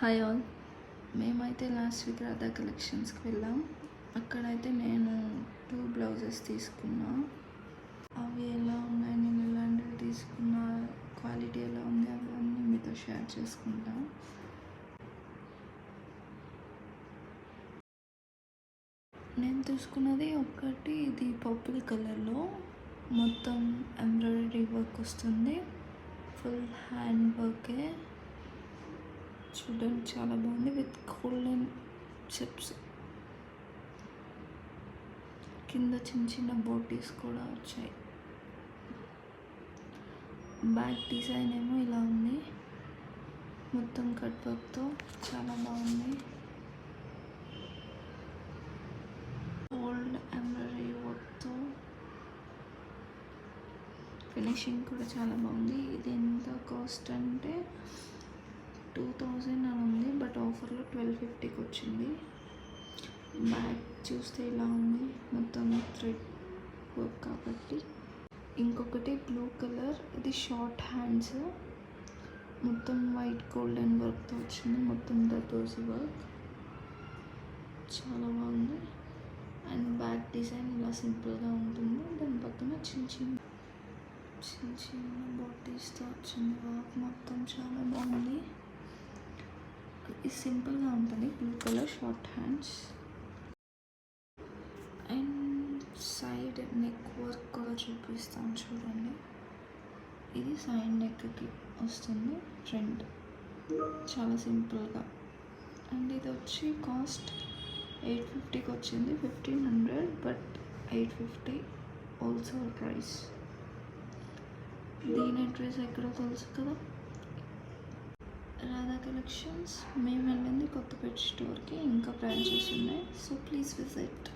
Hi all. మేమైతే last week Radha కలెక్షన్స్కి వెళ్ళాం. అక్కడైతే నేను 2 బ్లౌజెస్ తీసుకున్నా. అవి ఎలా ఉన్నాయి, నేను ఎలాంటివి తీసుకున్నా, క్వాలిటీ ఎలా ఉంది, అవన్నీ మీతో షేర్ చేసుకుంటా. నేను తీసుకున్నది ఒకటి, ఇది పర్పుల్ కలర్లో మొత్తం ఎంబ్రాయిడరీ వర్క్ వస్తుంది. ఫుల్ హ్యాండ్ వర్కే, చూడండి చాలా బాగుంది. విత్ గోల్డెన్ చిప్స్, కింద చిన్న చిన్న బోటీస్ కూడా వచ్చాయి. బ్యాక్ డిజైన్ ఏమో ఇలా ఉంది, మొత్తం కట్ వర్క్తో చాలా బాగుంది. గోల్డ్ ఎంబ్రాయిడరీ వర్క్తో ఫినిషింగ్ కూడా చాలా బాగుంది. ఇది ఎంత కాస్ట్ అంటే 2000 అని ఉంది, బట్ ఆఫర్లో 1250కి వచ్చింది. బ్యాక్ చూస్తే ఇలా ఉంది, మొత్తం థ్రెడ్ వర్క్ కాబట్టి. ఇంకొకటి బ్లూ కలర్, ఇది షార్ట్ హ్యాండ్స్, మొత్తం వైట్ గోల్డెన్ వర్క్తో వచ్చింది. మొత్తం దర్దోసి వర్క్ చాలా బాగుంది. అండ్ బ్యాక్ డిజైన్ ఇలా సింపుల్గా ఉంటుంది. దాని పక్కన చిన్న చిన్న బాటీస్తో వచ్చింది వర్క్. మొత్తం చాలా బాగుంది. ఇది సింపుల్గా ఉంటుంది, blue colour short hands. And side neck work కూడా చూపిస్తాను చూడండి. ఇది సైడ్ నెక్కి వస్తుంది, ఫ్రంట్ చాలా సింపుల్గా. అండ్ ఇది వచ్చి కాస్ట్ 850కి వచ్చింది. 1500, బట్ 850 హోల్సేల్ ప్రైస్. దీని అడ్రస్ ఎక్కడో తెలుసు కదా, రాధా కలెక్షన్స్. మేము వెళ్ళింది కొత్తపేట స్టోర్కి, ఇంకా బ్రాంచెస్ ఉన్నాయి, సో ప్లీజ్ విజిట్.